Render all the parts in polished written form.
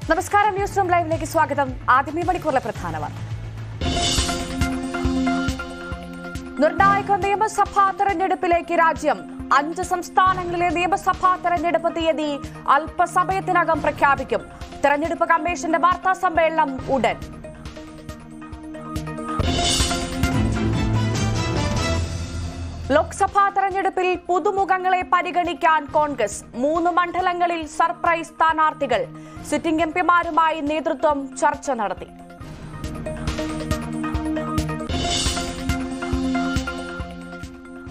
നമസ്കാരം, news room ലൈവിലേക്ക് സ്വാഗതം. ആദ്യമേ മണിക്കൂറിലെ പ്രധാന വാർത്ത. നിർണായക നിയമസഭാ തെരഞ്ഞെടുപ്പിലേക്ക് രാജ്യം. 5 സംസ്ഥാനങ്ങളിലെ നിയമസഭാ തെരഞ്ഞെടുപ്പ് തീയതി അല്പസമയത്തിനകം പ്രഖ്യാപിക്കും. തെരഞ്ഞെടുപ്പ് കമ്മീഷന്റെ വാർത്താ സമ്മേളനം ഉടൻ. ലോക്സഭാ തെരഞ്ഞെടുപ്പിൽ പുതുമുഖങ്ങളെ പരിഗണിക്കാൻ കോൺഗ്രസ്. 3 മണ്ഡലങ്ങളിൽ സർപ്രൈസ് സ്ഥാനാർത്ഥികൾ. സിറ്റിംഗ് എംപിമാരുമായി നേതൃത്വം ചർച്ച നടത്തി.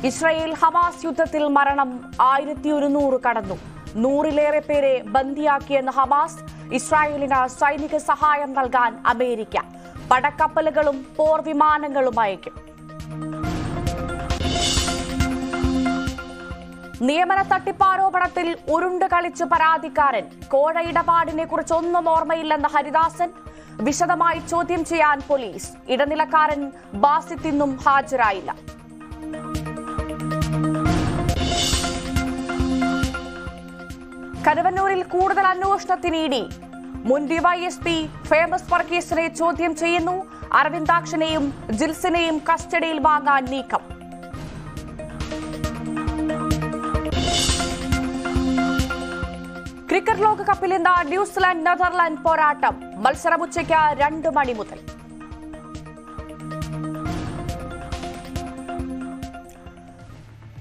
ഇസ്രായേൽ ഹമാസ് യുദ്ധത്തിൽ മരണം 1100 കടന്നു. 100-ലേറെ പേരെ ബന്ദിയാക്കിയെന്ന് ഹമാസ്. ഇസ്രായേലിന് സൈനിക സഹായം നൽകാൻ അമേരിക്ക. പടക്കപ്പലുകളും പോർ വിമാനങ്ങളും അയക്കും. നിയമന തട്ടിപ്പാരോപണത്തിൽ ഉരുണ്ട് കളിച്ച് പരാതിക്കാരൻ. കോഴ ഇടപാടിനെ കുറിച്ചൊന്നും ഓർമ്മയില്ലെന്ന ഹരിദാസൻ. വിശദമായി ചോദ്യം ചെയ്യാൻ പോലീസ്. ഇടനിലക്കാരൻ ബാസിത്ത് ഇന്നും ഹാജരായില്ല. കരുവന്നൂരിൽ കൂടുതൽ അന്വേഷണത്തിന് ഇഡി. മുൻ ഡിവൈഎസ്പി ഫേമസ് വർഗീസിനെ ചോദ്യം ചെയ്യുന്നു. അരവിന്ദാക്ഷനെയും ജിൽസിനെയും കസ്റ്റഡിയിൽ വാങ്ങാൻ നീക്കം. ക്രിക്കറ്റ് ലോകകപ്പിൽ ഇന്ന് ന്യൂസിലാൻഡ് നെതർലാൻഡ് പോരാട്ടം. മത്സരം ഉച്ചയ്ക്ക് 2 മണി മുതൽ.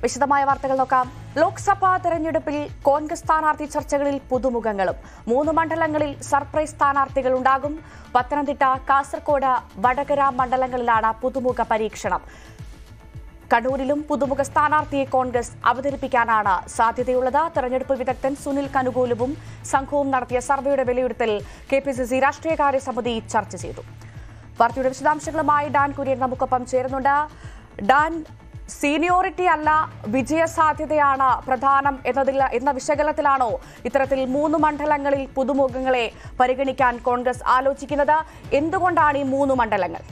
വിശദമായ വാർത്തകൾ നോക്കാം. ലോക്സഭാ തെരഞ്ഞെടുപ്പിൽ കോൺഗ്രസ് സ്ഥാനാർത്ഥി ചർച്ചകളിൽ പുതുമുഖങ്ങളും. 3 മണ്ഡലങ്ങളിൽ സർപ്രൈസ് സ്ഥാനാർത്ഥികൾ ഉണ്ടാകും. പത്തനംതിട്ട, കാസർഗോഡ്, വടകര മണ്ഡലങ്ങളിലാണ് പുതുമുഖ പരീക്ഷണം. കണ്ണൂരിലും പുതുമുഖ സ്ഥാനാർത്ഥിയെ കോൺഗ്രസ് അവതരിപ്പിക്കാനാണ് സാധ്യതയുള്ളത്. തെരഞ്ഞെടുപ്പ് വിദഗ്ധൻ സുനിൽ കനുകൂലുവും സംഘവും നടത്തിയ സർവേയുടെ വിലയിരുത്തൽ KPCC രാഷ്ട്രീയകാര്യ സമിതി ചർച്ച ചെയ്തു. പാർട്ടിയുടെ വിശദാംശങ്ങളുമായി ഡാൻ കുര്യൻ നമുക്കൊപ്പം ചേരുന്നുണ്ട്. ഡാൻ, സീനിയോറിറ്റി അല്ല വിജയസാധ്യതയാണ് പ്രധാനം എന്ന വിശകലനത്തിലാണോ ഇത്തരത്തിൽ 3 മണ്ഡലങ്ങളിൽ പുതുമുഖങ്ങളെ പരിഗണിക്കാൻ കോൺഗ്രസ് ആലോചിക്കുന്നത്? എന്തുകൊണ്ടാണ് ഈ 3 മണ്ഡലങ്ങൾ?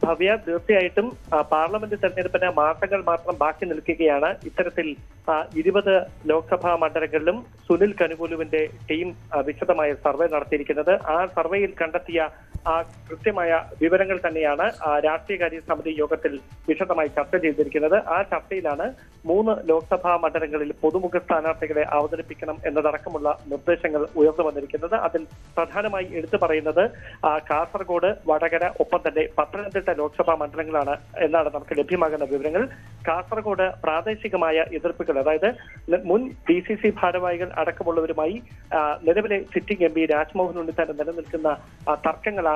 ഭവ്യ, തീർച്ചയായിട്ടും പാർലമെന്റ് തെരഞ്ഞെടുപ്പിന് മാസങ്ങൾ മാത്രം ബാക്കി നിൽക്കുകയാണ്. ഇത്തരത്തിൽ 20 ലോക്സഭാ മണ്ഡലങ്ങളിലും സുനിൽ കനുകൂലുവിന്റെ ടീം വിശദമായ സർവേ നടത്തിയിരിക്കുന്നത്. ആ സർവേയിൽ കണ്ടെത്തിയ കൃത്യമായ വിവരങ്ങൾ തന്നെയാണ് രാഷ്ട്രീയകാര്യ സമിതി യോഗത്തിൽ വിശദമായി ചർച്ച ചെയ്തിരിക്കുന്നത്. ആ ചർച്ചയിലാണ് 3 ലോക്സഭാ മണ്ഡലങ്ങളിൽ പുതുമുഖ സ്ഥാനാർത്ഥികളെ അവതരിപ്പിക്കണം എന്നതടക്കമുള്ള നിർദ്ദേശങ്ങൾ ഉയർന്നു വന്നിരിക്കുന്നത്. അതിൽ പ്രധാനമായി എടുത്തു പറയുന്നത് കാസർഗോഡ്, വടകര, ഒപ്പം തന്നെ പത്തനംതിട്ട ലോക്സഭാ മണ്ഡലങ്ങളാണ് എന്നാണ് നമുക്ക് ലഭ്യമാകുന്ന വിവരങ്ങൾ. കാസർഗോഡ് പ്രാദേശികമായ എതിർപ്പുകൾ, അതായത് മുൻ DCC ഭാരവാഹികൾ അടക്കമുള്ളവരുമായി നിലവിലെ സിറ്റിംഗ് MP രാജ്മോഹൻ ഉണ്ണിത്താൻ നിലനിൽക്കുന്ന തർക്കങ്ങളാണ്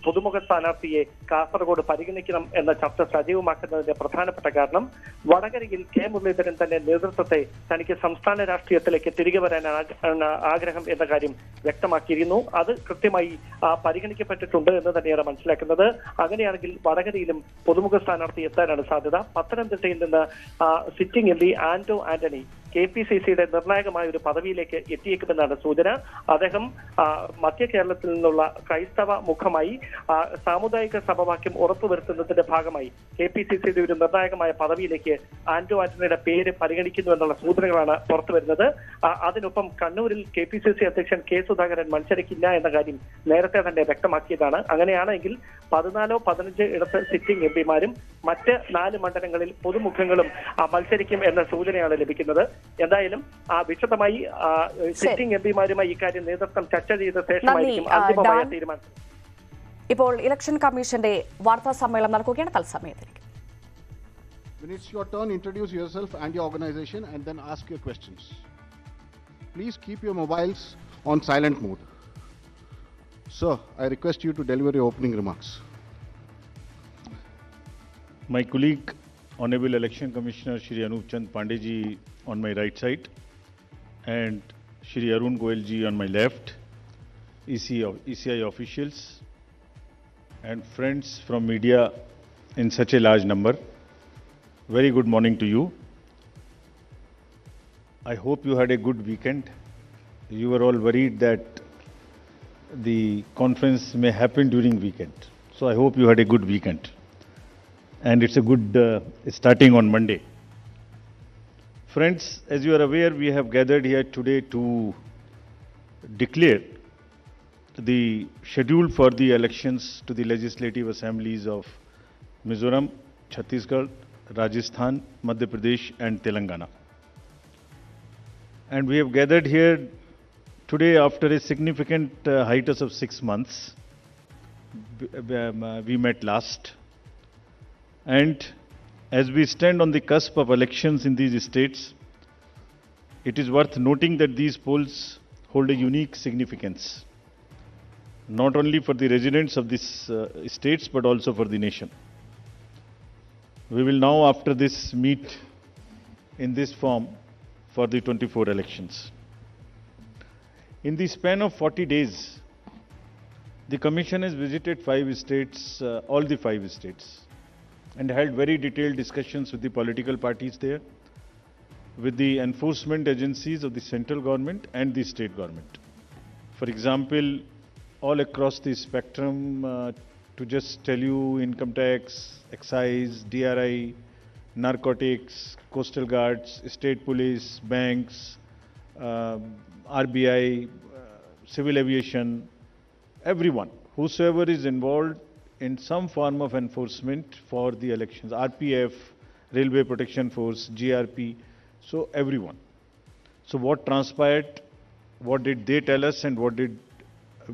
പുതുമുഖ സ്ഥാനാർത്ഥിയെ കാസർഗോഡ് പരിഗണിക്കണം എന്ന ചർച്ച സജീവമാക്കുന്നതിന്റെ പ്രധാനപ്പെട്ട കാരണം. വടകരയിൽ K മുരളീധരൻ തന്നെ നേതൃത്വത്തെ തനിക്ക് സംസ്ഥാന രാഷ്ട്രീയത്തിലേക്ക് തിരികെ വരാൻ ആഗ്രഹം എന്ന കാര്യം വ്യക്തമാക്കിയിരുന്നു. അത് കൃത്യമായി പരിഗണിക്കപ്പെട്ടിട്ടുണ്ട് എന്ന് തന്നെയാണ് മനസ്സിലാക്കുന്നത്. അങ്ങനെയാണെങ്കിൽ വടകരയിലും പുതുമുഖ സ്ഥാനാർത്ഥി എത്താനാണ് സാധ്യത. പത്തനംതിട്ടയിൽ നിന്ന് സിറ്റിംഗ് MP ആന്റോ ആന്റണി KPCCയുടെ നിർണായകമായ ഒരു പദവിയിലേക്ക് എത്തിയേക്കുമെന്നാണ് സൂചന. അദ്ദേഹം മധ്യ കേരളത്തിൽ നിന്നുള്ള ക്രൈസ്തവ മുഖമായി സാമുദായിക സമവാക്യം ഉറപ്പുവരുത്തുന്നതിന്റെ ഭാഗമായി KPCCയുടെ ഒരു നിർണായകമായ പദവിയിലേക്ക് ആന്റോ ആന്റണിയുടെ പേര് പരിഗണിക്കുന്നു എന്നുള്ള സൂചനകളാണ് പുറത്തുവരുന്നത്. അതിനൊപ്പം കണ്ണൂരിൽ KPCC അധ്യക്ഷൻ K സുധാകരൻ മത്സരിക്കില്ല എന്ന കാര്യം നേരത്തെ തന്നെ വ്യക്തമാക്കിയതാണ്. അങ്ങനെയാണെങ്കിൽ 14-15 ഇടത്ത് സിറ്റിംഗ് MPമാരും മറ്റ് 4 മണ്ഡലങ്ങളിൽ പുതുമുഖങ്ങളും മത്സരിക്കും എന്ന സൂചനയാണ് ലഭിക്കുന്നത്. എന്തായാലും വിശദമായി സിറ്റിംഗ് MPമാരുമായി ഇക്കാര്യം നേതൃത്വം ചർച്ച ചെയ്ത ശേഷമായിരിക്കും അന്തിമമായ തീരുമാനം. ഇപ്പോൾ ഇലക്ഷൻ കമ്മീഷന്റെ വാർത്താ സമ്മേളനം നടക്കുകയാണ്. തത്സമയത്തിലേക്ക്. When it's your turn, introduce yourself and your organization and then ask your questions. Please keep your mobiles on silent mode. Sir, I request you to deliver your opening remarks. My colleague, Honorable Election Commissioner Shri Anup Chand Pandey ji on my right side and Shri Arun Goyal ji on my left, ECI officials and friends from media in such a large number, very good morning to you. I hope you had a good weekend. You were all worried that the conference may happen during weekend. So I hope you had a good weekend. And it's a good starting on Monday. Friends, as you are aware, we have gathered here today to declare the schedule for the elections to the legislative assemblies of Mizoram, Chhattisgarh, Rajasthan, Madhya Pradesh and Telangana. And we have gathered here today after a significant hiatus of 6 months. We met last. And as we stand on the cusp of elections in these states, it is worth noting that these polls hold a unique significance, not only for the residents of these states, but also for the nation. We will now, after this, meet in this form for the 24 elections. In the span of 40 days, the Commission has visited 5 states, all the 5 states, and held very detailed discussions with the political parties there, with the enforcement agencies of the central government and the state government. For example, all across the spectrum, to just tell you, income tax, excise, DRI, narcotics, coastal guards, state police, banks, RBI, civil aviation, everyone, whosoever is involved in some form of enforcement for the elections, RPF, Railway Protection Force, GRP, so everyone. So what transpired, what did they tell us and what did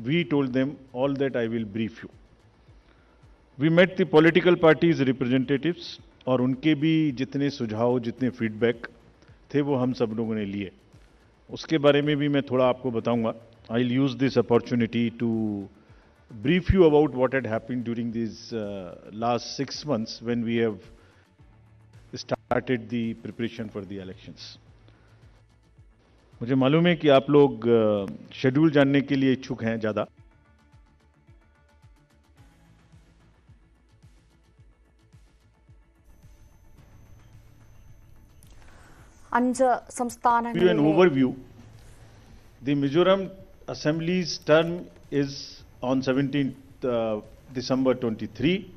we told them, all that I will brief you. We met the political parties representatives और उनके भी जितने सुझाव, जितने feedback थे वो हम सब लोगों ने लिए. उसके बारे में भी मैं थोड़ा आपको बताऊंगा. I'll use this opportunity to brief you about what had happened during these last 6 months when we have started the preparation for the elections. मुझे मालूम है कि आप लोग शेड्यूल जानने के लिए इच्छुक हैं ज़्यादा. An overview. The Mizoram Assembly's term is on 17th December 23.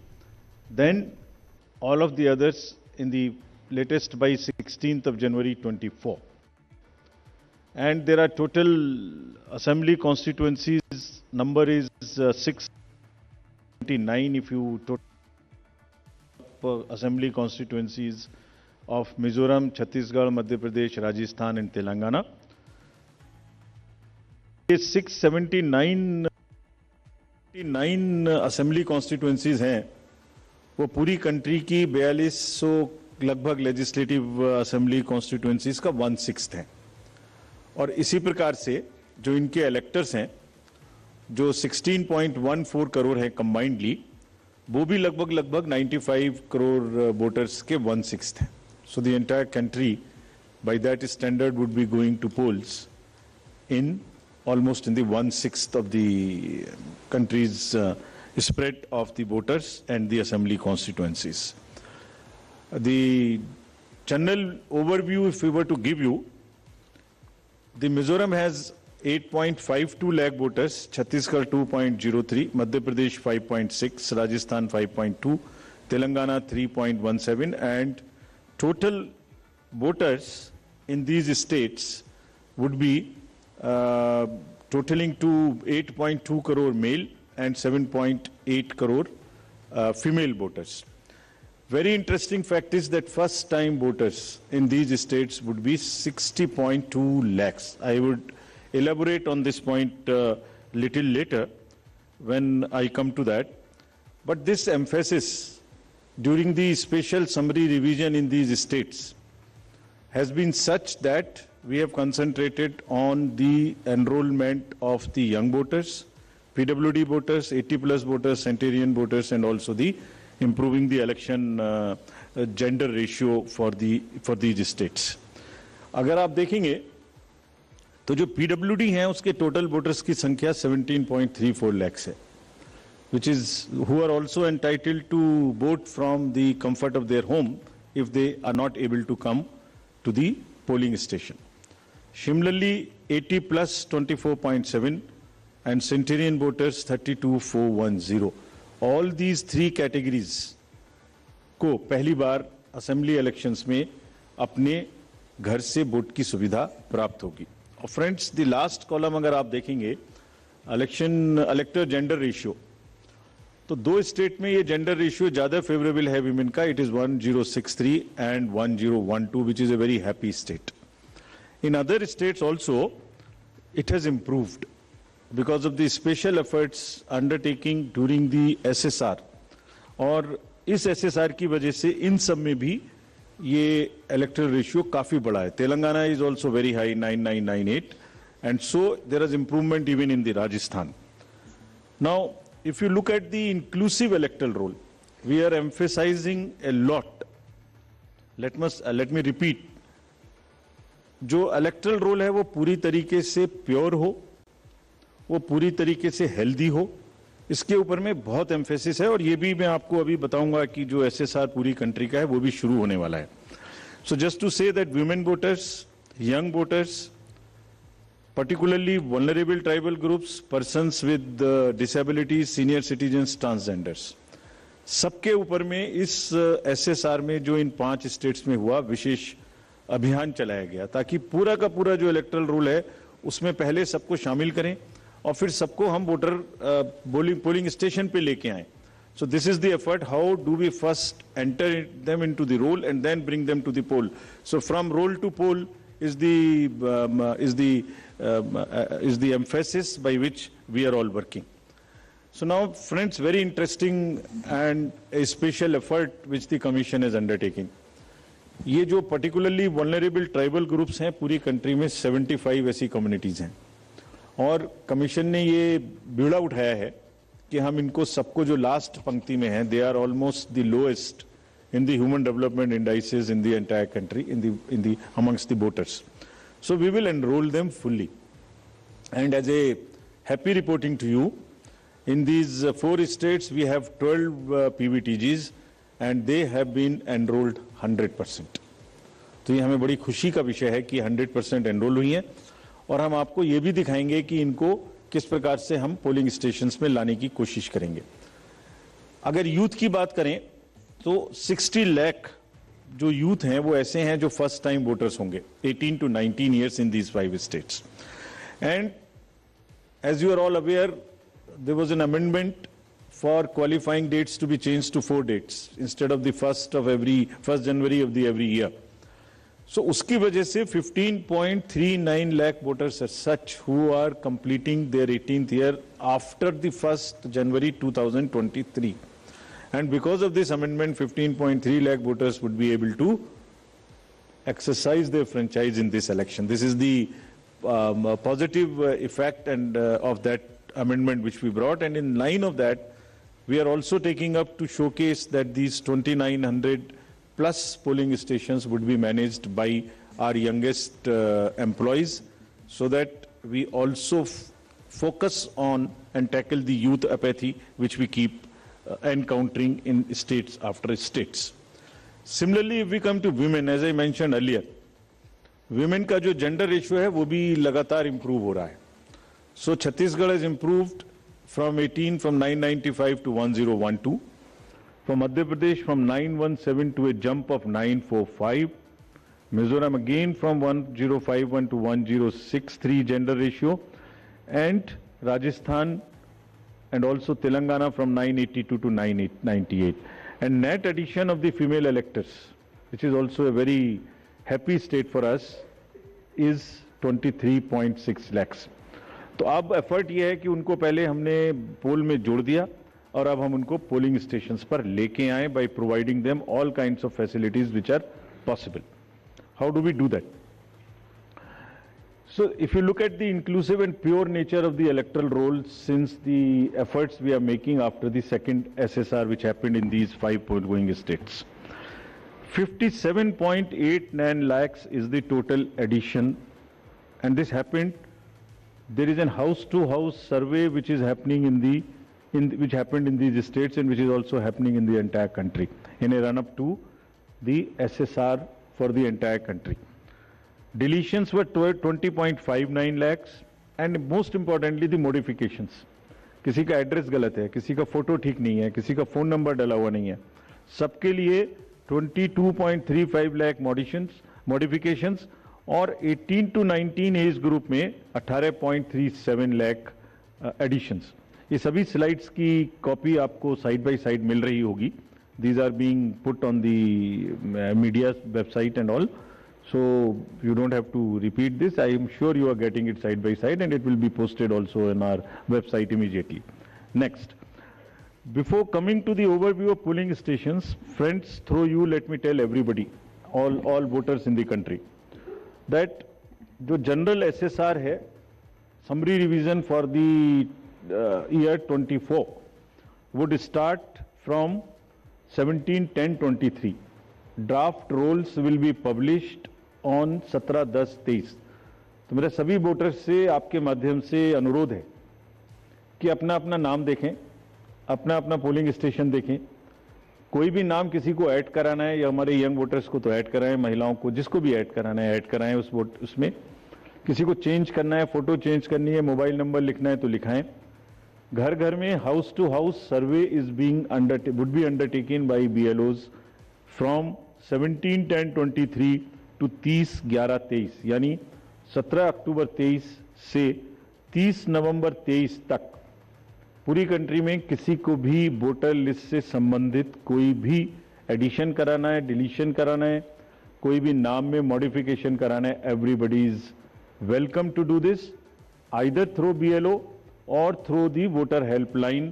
Then all of the others in the latest by 16th of January 24. And there are total assembly constituencies, number is 679 if you total assembly constituencies of Mizoram, Chhattisgarh, Madhya Pradesh, Rajasthan and Telangana. 679 assembly constituencies हैं, वो पूरी country की 4200 लगभग legislative assembly constituencies का 1/6 है. और इसी प्रकार से जो इनके इलेक्टर्स हैं, जो 16.14 करोड़ है कंबाइंडली, वो भी लगभग 95 करोड़ वोटर्स के 1/6 हैं. So the entire country by that standard would be going to polls in almost in the 1/6 of the country's spread of the voters and the assembly constituencies. The general overview, if we were to give you, the Mizoram has 8.52 lakh voters, Chhattisgarh 2.03, Madhya Pradesh 5.6, Rajasthan 5.2, Telangana 3.17, and total voters in these states would be totaling to 8.2 crore male and 7.8 crore female voters. Very interesting fact is that first time voters in these states would be 60.2 lakhs. I would elaborate on this point little later when I come to that. But this emphasis during the special summary revision in these states has been such that we have concentrated on the enrollment of the young voters, PWD voters, 80+ voters, centenarian voters, and also the improving the election gender ratio for these states. अगर आप देखेंगे तो जो PWD हैं उसके total voters की संख्या 17.34 lakhs है, which is who are also entitled to vote from the comfort of their home if they are not able to come to the polling station. Similarly, 80+ 24.7 and centenarian voters 32,410. All these three categories को पहली बार assembly elections में अपने घर से vote की सुविधा प्राप्त होगी. और फ्रेंड्स, द लास्ट कॉलम अगर आप देखेंगे इलेक्टर जेंडर रेशियो, तो दो स्टेट में ये जेंडर रेशियो ज्यादा फेवरेबल है विमेन का. It is 1063 and 1012, which is a very happy state. In other states also it has improved because of the special efforts undertaking during the SSR. और इस SSR की वजह से इन सब में भी ये electoral ratio काफी बड़ा है. Telangana is also very high, 9998, and so there is improvement even in the Rajasthan. Now, if you look at the inclusive electoral roll, we are emphasizing a lot. Let me repeat. जो electoral role है वो पूरी तरीके से pure हो, वो पूरी तरीके से हेल्दी हो, इसके ऊपर में बहुत एम्फेसिस है. और ये भी मैं आपको अभी बताऊंगा कि जो एसएसआर पूरी कंट्री का है वो भी शुरू होने वाला है. So just to say that women voters, young voters, particularly vulnerable tribal groups, persons with disabilities, senior citizens, transgenders, सबके ऊपर में इस एसएसआर में जो इन 5 स्टेट्स में हुआ विशेष अभियान चलाया गया, ताकि पूरा का पूरा जो इलेक्टरल रूल है उसमें पहले सबको शामिल करें और फिर सबको हम वोटर पोलिंग स्टेशन पे लेके आए. So this is the effort. How do we first enter them into the roll and then bring them to the poll. So from roll to poll is the emphasis by which we are all working. So now, friends, very interesting and a special effort which the Commission is undertaking. ये जो particularly vulnerable tribal groups हैं पूरी country में 75 ऐसी communities हैं, और commission ने ये बीड़ा उठाया है कि हम इनको सबको जो लास्ट पंक्ति में हैं, they are almost the lowest in the human development indices in the entire country, in the amongst the voters. So we will enroll them fully. And as a happy reporting to you, in these 4 states we have 12 PVTGs and they have been enrolled 100%. तो ये हमें बड़ी खुशी का विषय है कि 100% enrol हुई हैं, और हम आपको ये भी दिखाएंगे कि इनको किस प्रकार से हम पोलिंग स्टेशंस में लाने की कोशिश करेंगे. अगर यूथ की बात करें तो 60 लाख जो यूथ हैं वो ऐसे हैं जो फर्स्ट टाइम वोटर्स होंगे 18 to 19 years in these 5 states. And as you are all aware, there was an amendment for qualifying dates to be changed to 4 dates instead of the 1st January of the every year. So उसकी वजह से 15.39 lakh voters are such who are completing their 18th year after the 1st January 2023. And because of this amendment, 15.3 lakh voters would be able to exercise their franchise in this election. This is the positive effect and of that amendment which we brought. And in line of that, we are also taking up to showcase that these 2,900 plus polling stations would be managed by our youngest employees, so that we also focus on and tackle the youth apathy which we keep encountering in states after states. Similarly, if we come to women, as I mentioned earlier, women का जो gender ratio है वो भी लगातार improve हो रहा है. So Chhattisgarh has improved from 995 to 1012. From Madhya Pradesh from 917 to a jump of 945. Mizoram again from 1051 to 1063 gender ratio, and Rajasthan and also Telangana from 982 to 998. And net addition of the female electors, which is also a very happy state for us, is 23.6 lakhs. तो अब effort ये है कि उनको पहले हमने पोल में जोड़ दिया और अब हम उनको पोलिंग स्टेशंस पर लेके आए by providing them all kinds of facilities which are possible. How do we do that? So if you look at the inclusive and pure nature of the electoral roll, since the efforts we are making after the second SSR which happened in these 5 going states, 57.89 lakhs is the total addition, and this happened. There is a house-to-house survey which is happening which happened in these states and which is also happening in the entire country in a run-up to the SSR for the entire country. Deletions were 20.59 lakhs, and most importantly the modifications. किसी का address गलत है, किसी का photo ठीक नहीं है, किसी का फोन नंबर डला हुआ नहीं है, सबके लिए 22.35 लाख मॉडिफिकेशंस और 18 to 19 एज ग्रुप में 18.37 लाख एडिशंस। ये सभी स्लाइड्स की कॉपी आपको साइड बाय साइड मिल रही होगी। These are being put on the media website and all, so you don't have to repeat this. I am sure you are getting it side by side, and it will be posted also on our website immediately. Next, before coming to the overview of polling stations, friends, through you let me tell everybody, all voters in the country, that जो general SSR है, summary revision for the year 24 would start from 17/10/23. Draft rolls will be published on 17/10/23. तो मेरे सभी voters से आपके माध्यम से अनुरोध है कि अपना अपना नाम देखें, अपना अपना पोलिंग स्टेशन देखें। कोई भी नाम किसी को ऐड कराना है या हमारे यंग वोटर्स को तो ऐड कराएं, महिलाओं को जिसको भी ऐड कराना है ऐड कराएं उसमें। किसी को चेंज करना है, फोटो चेंज करनी है, मोबाइल नंबर लिखना है तो लिखाएं। घर घर में house to house survey would be undertaken by BLOs from 17/10/23 to 30/11/23, यानी 17 अक्टूबर 23 से 30 नवंबर 23 तक पूरी कंट्री में किसी को भी वोटर लिस्ट से संबंधित कोई भी एडिशन कराना है, डिलीशन कराना है, कोई भी नाम में मॉडिफिकेशन कराना है, everybody is welcome to do this either through BLO or through the voter helpline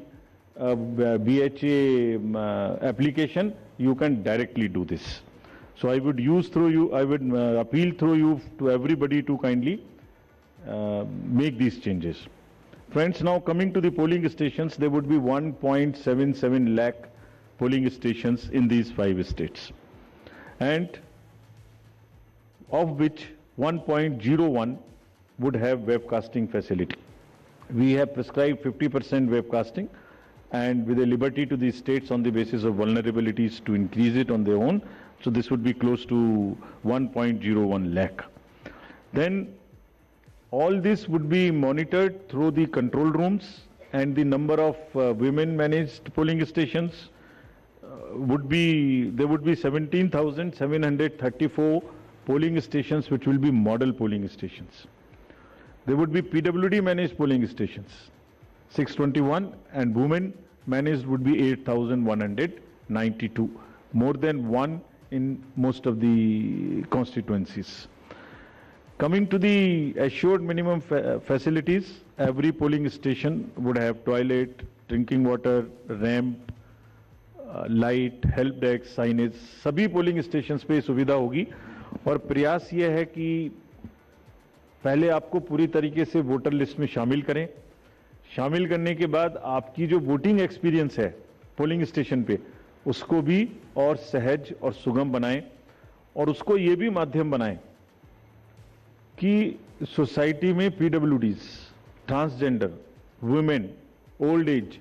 BHA application. You can directly do this. So I would appeal through you to everybody to kindly make these changes. Friends, now coming to the polling stations, there would be 1.77 lakh polling stations in these 5 states, and of which 1.01 would have webcasting facility. We have prescribed 50% webcasting, and with a liberty to the states on the basis of vulnerabilities to increase it on their own. So this would be close to 1.01 lakh. Then all this would be monitored through the control rooms, and the number of women managed polling stations there would be 17,734 polling stations which will be model polling stations. There would be PWD managed polling stations, 621, and women managed would be 8,192, more than one in most of the constituencies. Coming to the assured minimum facilities, every polling station would have toilet, drinking water, ramp, light, help desk, signage. सभी polling stations पे सुविधा होगी, और प्रयास ये है कि पहले आपको पूरी तरीके से वोटर लिस्ट में शामिल करें। शामिल करने के बाद आपकी जो वोटिंग एक्सपीरियंस है पोलिंग स्टेशन पे, उसको भी और सहज और सुगम बनाएं, और उसको ये भी माध्यम बनाएं कि सोसाइटी में PWDs, transgender, women, old age,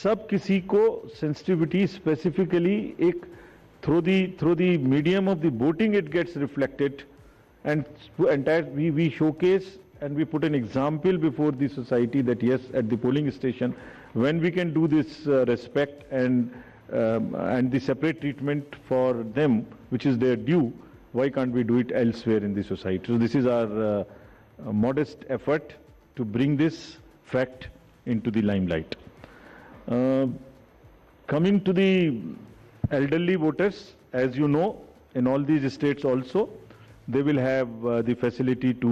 सब किसी को सेंसिटिविटी स्पेसिफिकली एक through the medium of the voting it gets reflected, and we showcase and we put an example before the society that yes, at the polling station, when we can do this respect and the separate treatment for them, which is their due, why can't we do it elsewhere in the society? So this is our modest effort to bring this fact into the limelight. Coming to the elderly voters, as you know, in all these states also, they will have the facility to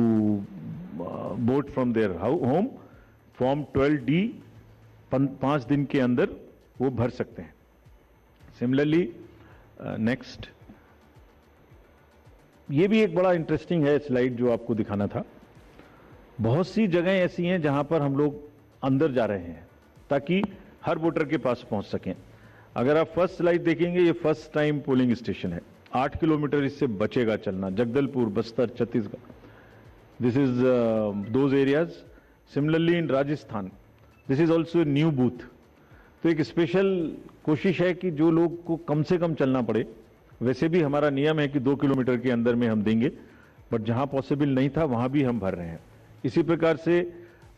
vote from their home. Form 12D 5 दिन के अंदर वो भर सकते हैं। Similarly, next, ये भी एक बड़ा इंटरेस्टिंग है स्लाइड जो आपको दिखाना था। बहुत सी जगहें ऐसी हैं जहां पर हम लोग अंदर जा रहे हैं ताकि हर वोटर के पास पहुंच सकें। अगर आप फर्स्ट स्लाइड देखेंगे, ये फर्स्ट टाइम पोलिंग स्टेशन है। 8 किलोमीटर इससे बचेगा चलना, Jagdalpur, Bastar, Chhattisgarh, this is those areas. Similarly in Rajasthan, this is also new booth. तो एक स्पेशल कोशिश है कि जो लोग को कम से कम चलना पड़े, वैसे भी हमारा नियम है कि 2 किलोमीटर के अंदर में हम देंगे, बट जहां पॉसिबल नहीं था वहां भी हम भर रहे हैं। इसी प्रकार से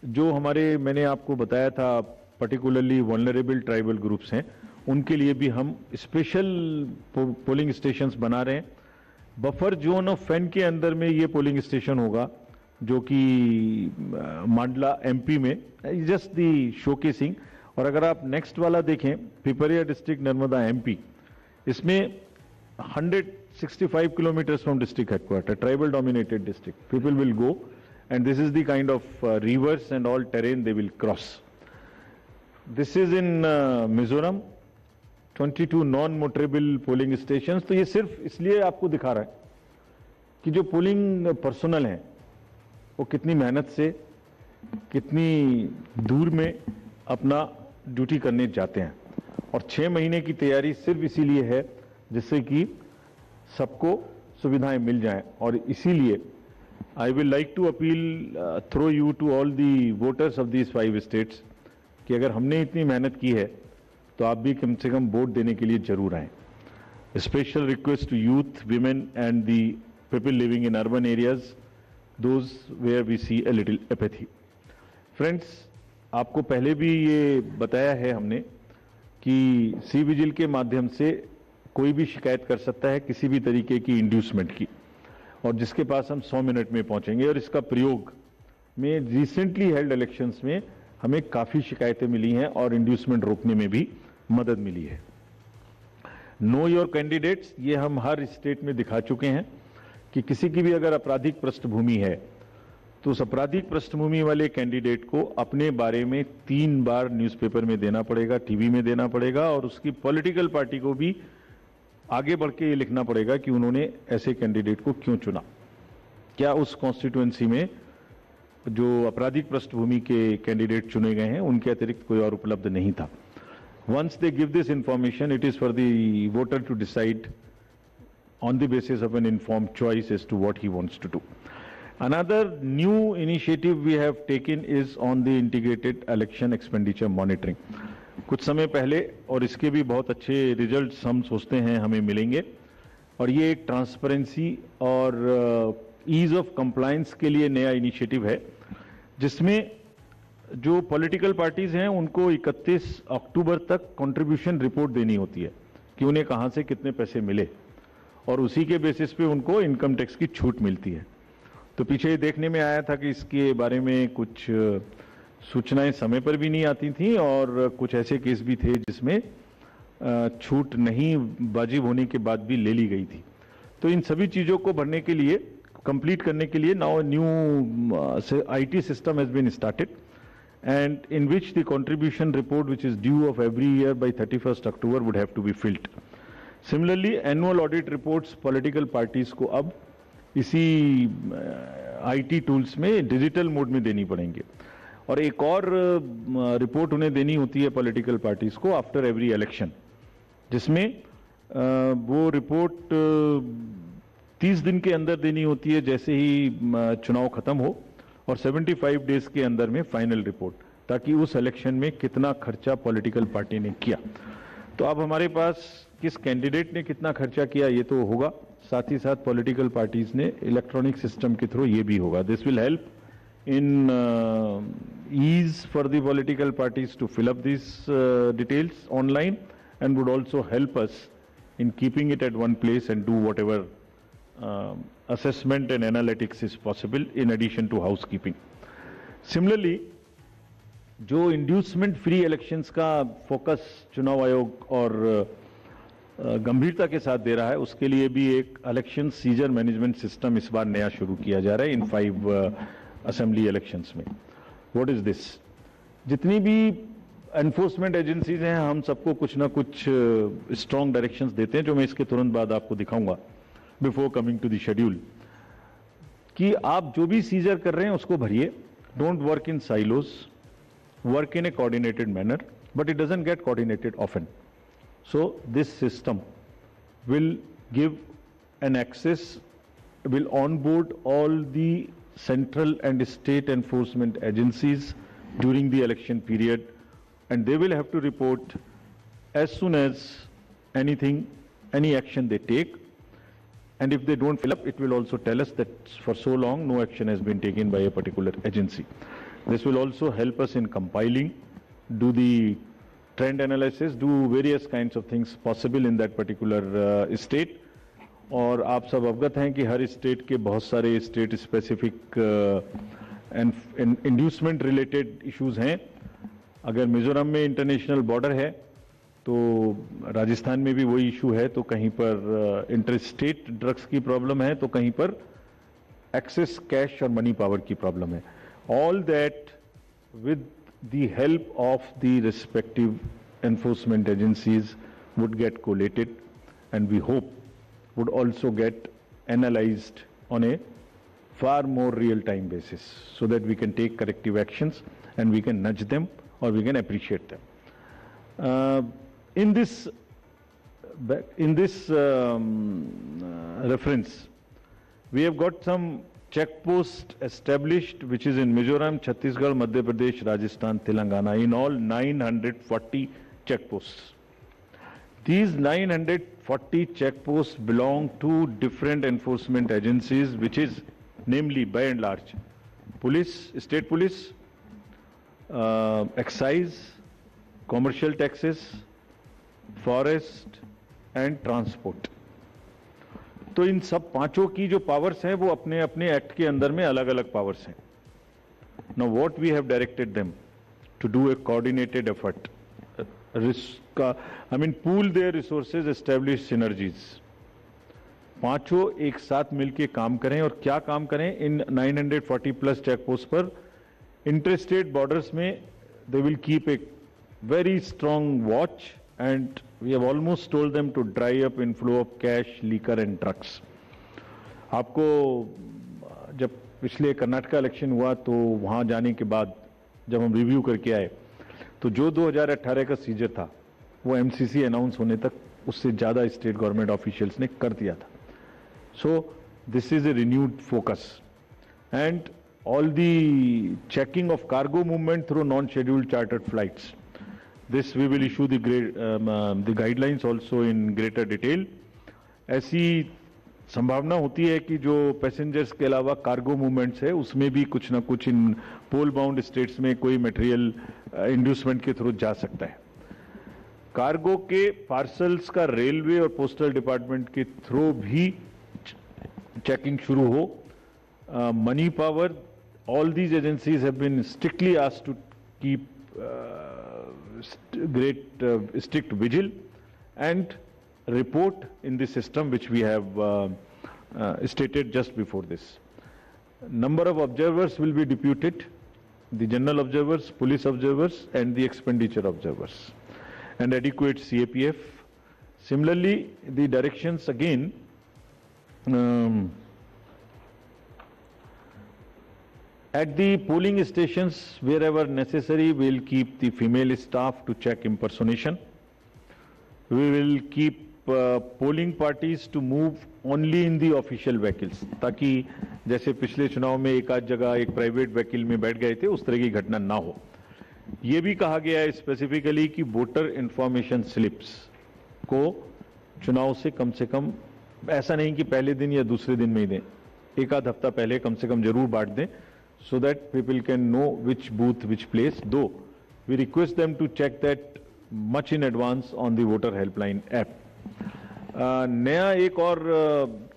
जो हमारे, मैंने आपको बताया था, पर्टिकुलरली वल्नरेबल ट्राइबल ग्रुप्स हैं, उनके लिए भी हम स्पेशल पोलिंग स्टेशंस बना रहे हैं। बफर जोन ऑफ फैन के अंदर में ये पोलिंग स्टेशन होगा। जो कि मांडला एमपी में, जस्ट दी शोकेसिंग। और अगर आप नेक्स्ट वाला देखें, पिपरिया डिस्ट्रिक्ट नर्मदा एमपी, इसमें 165 kilometers from district headquarters, tribal dominated district. People will go and this is the kind of rivers and all terrain they will cross. This is in Mizoram, 22 non-motorable polling stations. तो ये सिर्फ इसलिए आपको दिखा रहा है कि जो पोलिंग पर्सनल हैं वो कितनी मेहनत से, कितनी दूर में अपना ड्यूटी करने जाते हैं। और 6 महीने की तैयारी सिर्फ इसीलिए है जिससे कि सबको सुविधाएं मिल जाएं। और इसीलिए I will like to appeal through you to all the voters of these 5 states कि अगर हमने इतनी मेहनत की है तो आप भी कम से कम वोट देने के लिए जरूर आएं। Special request to youth, women and the people living in urban areas, those where we see a little apathy. Friends, आपको पहले भी ये बताया है हमने कि सी विजिल के माध्यम से कोई भी शिकायत कर सकता है किसी भी तरीके की इंड्यूसमेंट की, और जिसके पास हम 100 मिनट में पहुंचेंगे। और इसका प्रयोग में रिसेंटली हेल्ड इलेक्शंस में हमें काफी शिकायतें मिली हैं और इंड्यूसमेंट रोकने में भी मदद मिली है। नो योर कैंडिडेट्स, ये हम हर स्टेट में दिखा चुके हैं कि किसी की भी अगर आपराधिक पृष्ठभूमि है तो उस आपराधिक पृष्ठभूमि वाले कैंडिडेट को अपने बारे में 3 बार न्यूज़पेपर में देना पड़ेगा, टीवी में देना पड़ेगा, और उसकी पॉलिटिकल पार्टी को भी आगे बढ़ के ये लिखना पड़ेगा कि उन्होंने ऐसे कैंडिडेट को क्यों चुना, क्या उस कॉन्स्टिट्यूएंसी में जो आपराधिक पृष्ठभूमि के कैंडिडेट चुने गए हैं उनके अतिरिक्त कोई और उपलब्ध नहीं था। Once they give this information, it is for the voter to decide on the basis of an informed choice as to what he wants to do. Another new initiative we have taken is on the integrated election expenditure monitoring. कुछ समय पहले, और इसके भी बहुत अच्छे results हम सोचते हैं हमें मिलेंगे, और ये एक ट्रांसपेरेंसी और ईज ऑफ कंप्लायंस के लिए नया इनिशिएटिव है, जिसमें जो पॉलिटिकल पार्टीज हैं उनको 31 अक्टूबर तक कंट्रीब्यूशन रिपोर्ट देनी होती है कि उन्हें कहां से कितने पैसे मिले, और उसी के बेसिस पे उनको इनकम टैक्स की छूट मिलती है। तो पीछे देखने में आया था कि इसके बारे में कुछ सूचनाएं समय पर भी नहीं आती थी, और कुछ ऐसे केस भी थे जिसमें छूट नहीं वाजिब होने के बाद भी ले ली गई थी। तो इन सभी चीज़ों को भरने के लिए, कंप्लीट करने के लिए now new IT system has been started, and in which the contribution report which is due of every year by 31 October would have to be filled. Similarly annual audit reports political parties को अब इसी IT tools में digital mode में देनी पड़ेंगे, और एक और रिपोर्ट उन्हें देनी होती है पॉलिटिकल पार्टीज को आफ्टर एवरी इलेक्शन, जिसमें वो रिपोर्ट 30 दिन के अंदर देनी होती है जैसे ही चुनाव खत्म हो, और 75 डेज के अंदर में फाइनल रिपोर्ट, ताकि उस इलेक्शन में कितना खर्चा पॉलिटिकल पार्टी ने किया। तो अब हमारे पास किस कैंडिडेट ने कितना खर्चा किया ये तो होगा, साथ ही साथ पॉलिटिकल पार्टीज ने इलेक्ट्रॉनिक सिस्टम के थ्रू ये भी होगा। This will help in ease for the political parties to fill up this details online, and would also help us in keeping it at one place and do whatever assessment and analytics is possible in addition to housekeeping. Similarly, जो inducement free elections का focus चुनाव आयोग और गंभीरता के साथ दे रहा है, उसके लिए भी एक इलेक्शन सीजर मैनेजमेंट सिस्टम इस बार नया शुरू किया जा रहा है इन 5 असेंबली इलेक्शंस में। What is this? जितनी भी एनफोर्समेंट एजेंसीज हैं, हम सबको कुछ ना कुछ स्ट्रॉन्ग डायरेक्शंस देते हैं, जो मैं इसके तुरंत बाद आपको दिखाऊंगा before coming to the schedule, कि आप जो भी सीजर कर रहे हैं उसको भरिए। Don't work in silos, work in a coordinated manner, but it doesn't get coordinated often. So this system will give an access, will onboard all the central and state enforcement agencies during the election period, and they will have to report as soon as any action they take. And if they don't fill up, it will also tell us that for so long no action has been taken by a particular agency. This will also help us in compiling, do the trend analysis, do various kinds of things possible in that particular state. और आप सब अवगत हैं कि हर state के बहुत सारे state specific inducement related issues हैं। अगर मिजोरम में इंटरनेशनल बॉर्डर है तो राजस्थान में भी वही इशू है, तो कहीं पर इंटर स्टेट ड्रग्स की प्रॉब्लम है, तो कहीं पर एक्सेस कैश और मनी पावर की प्रॉब्लम है। All that with the help of the respective enforcement agencies would get collated and we hope would also get analyzed on a far more real-time basis so that we can take corrective actions and we can nudge them or we can appreciate them. In this reference, we have got some check posts established which is in Mizoram, Chhattisgarh, Madhya Pradesh, Rajasthan, Telangana, in all 940 checkposts. These 940 checkposts belong to different enforcement agencies, which is namely by and large police, state police, excise, commercial taxes, forest and transport. तो इन सब पांचों की जो powers हैं वो अपने अपने act के अंदर में अलग अलग पावर्स हैं. Now what we have directed them to do a coordinated effort, pool their resources, establish synergies. पांचों एक साथ मिलके काम करें और क्या काम करें इन 940 प्लस चेक पोस्ट पर. इंटरस्टेट बॉर्डर्स में they will keep a very strong watch and we have almost told them to dry up inflow of cash, liquor and drugs. आपको जब पिछले कर्नाटका इलेक्शन हुआ तो वहां जाने के बाद जब हम रिव्यू करके आए तो जो 2018 का सीजर था वो एमसीसी अनाउंस होने तक उससे ज्यादा स्टेट गवर्नमेंट ऑफिशियल्स ने कर दिया था. सो this is a renewed focus and all the checking of cargo movement through non-scheduled chartered flights. This we will issue the guidelines also in greater detail. ऐसी संभावना होती है कि जो पैसेंजर्स के अलावा कार्गो मूवमेंट्स है उसमें भी कुछ ना कुछ इन पोल बाउंड स्टेट्स में कोई मटेरियल इंड्यूसमेंट के थ्रू जा सकता है. कार्गो के पार्सल्स का रेलवे और पोस्टल डिपार्टमेंट के थ्रू भी चेकिंग शुरू हो. Money power, all these agencies have been strictly asked to keep strict vigil and report in the system which we have stated just before this. Number of observers will be deputed, the general observers, police observers and the expenditure observers, and adequate CAPF. Similarly, the directions again at the polling stations, wherever necessary, we will keep the female staff to check impersonation. We will keep polling parties to move only in the official vehicles, ताकि जैसे पिछले चुनाव में एक आध जगह एक private vehicle में बैठ गए थे उस तरह की घटना ना हो. ये भी कहा गया है स्पेसिफिकली कि वोटर इंफॉर्मेशन स्लिप्स को चुनाव से कम ऐसा नहीं कि पहले दिन या दूसरे दिन में ही दें, एक आध हफ्ता पहले कम से कम जरूर बांट दें, so that people can know which booth, which place. Though we request them to check that much in advance on the voter helpline app. नया एक और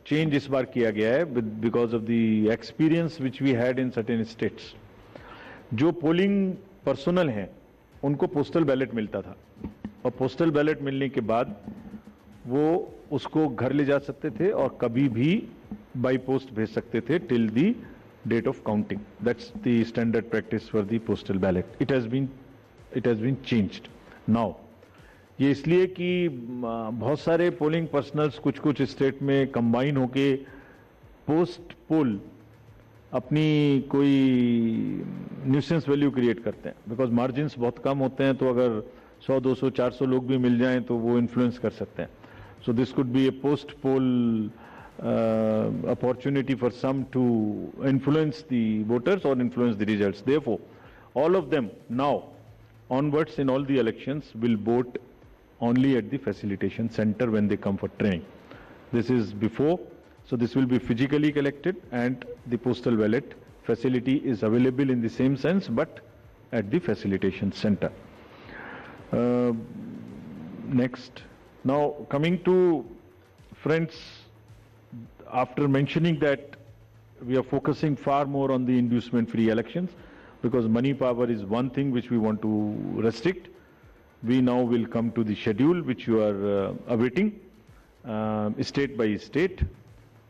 चेंज इस बार किया गया है because of the experience which we had in certain states. जो polling personal हैं उनको पोस्टल बैलेट मिलता था और पोस्टल बैलेट मिलने के बाद वो उसको घर ले जा सकते थे और कभी भी बाई पोस्ट भेज सकते थे till the date of counting. That's the standard practice for the postal ballot. It has been changed now. ये इसलिए कि बहुत सारे पोलिंग पर्सनल्स कुछ स्टेट में कंबाइन होके पोस्ट पोल अपनी कोई न्यूसेंस वैल्यू क्रिएट करते हैं, बिकॉज मार्जिन्स बहुत कम होते हैं, तो अगर 100, 200, 400 लोग भी मिल जाएं तो वो इन्फ्लुएंस कर सकते हैं. So this could be A post pole opportunity for some to influence the voters or influence the results. Therefore, all of them now onwards in all the elections will vote only at the facilitation center when they come for training. This is before, so this will be physically collected and the postal ballot facility is available in the same sense but at the facilitation center. Next, now coming to friends after mentioning that we are focusing far more on the inducement-free elections, because money power is one thing which we want to restrict. We now will come to the schedule which you are awaiting, state by state.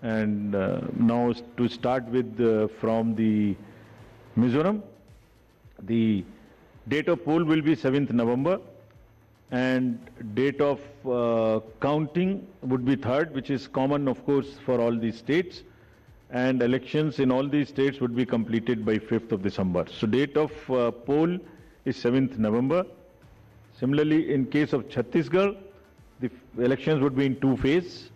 And now to start with from the Mizoram, the date of poll will be 7th November and date of counting would be 3rd, which is common of course for all these states, and elections in all these states would be completed by 5th of December. So date of poll is 7th November. Similarly, in case of Chhattisgarh, the elections would be in 2 phases.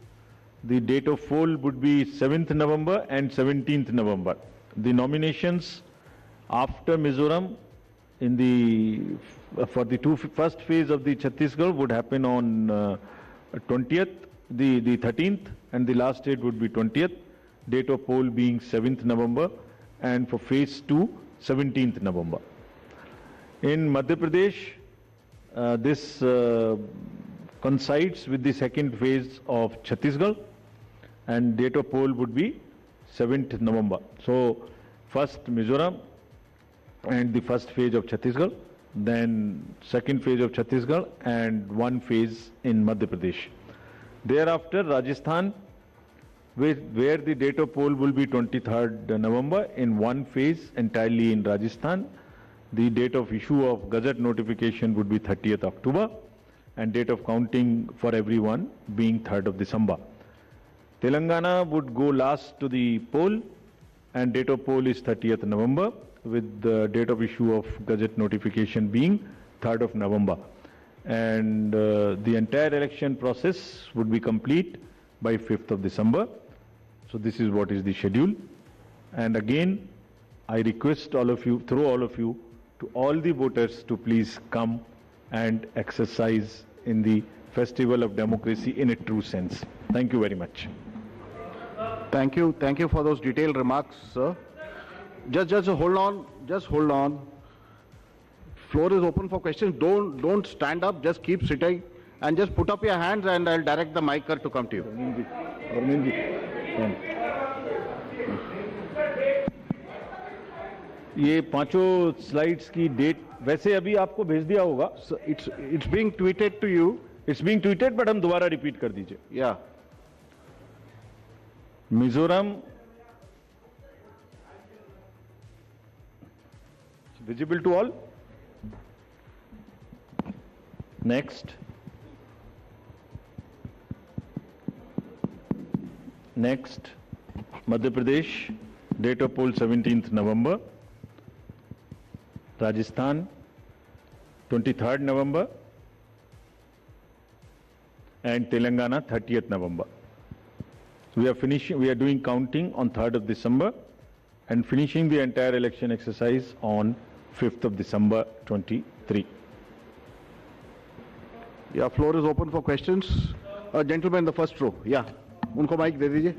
The date of poll would be 7th November and 17th November. The nominations after Mizoram in the for the first phase of the Chhattisgarh would happen on 20th, the 13th, and the last date would be 20th. Date of poll being 7th November, and for phase 2, 17th November. In Madhya Pradesh, this coincides with the second phase of Chhattisgarh, and date of poll would be 7th November. So first Mizoram and the first phase of Chhattisgarh, then second phase of Chhattisgarh and one phase in Madhya Pradesh. Thereafter Rajasthan, where the date of poll will be 23rd November in one phase entirely in Rajasthan. The date of issue of Gazette notification would be 30th October and date of counting for everyone being 3rd of December. Telangana would go last to the poll and date of poll is 30th November with the date of issue of Gazette notification being 3rd of November. And the entire election process would be complete by 5th of December. So this is what is the schedule. And again, I request all of you, through all of you, to all the voters to please come and exercise in the festival of democracy in a true sense. Thank you very much. Thank you for those detailed remarks, sir. Just hold on. Floor is open for questions. Don't stand up, just keep sitting and just put up your hands and I'll direct the mic to come to you. ये पांचों slides की date वैसे अभी आपको भेज दिया होगा. So it's being tweeted to you. It's being tweeted, but हम दोबारा रिपीट कर दीजिए. Yeah. Mizoram visible to all. Next. Madhya Pradesh, date of poll 17th November. Rajasthan, 23rd November. And Telangana, 30th November. We are doing counting on 3rd of December and finishing the entire election exercise on 5th of December 23. Yeah, floor is open for questions. Gentleman in the first row. Yeah. उनको mike दे दीजिए.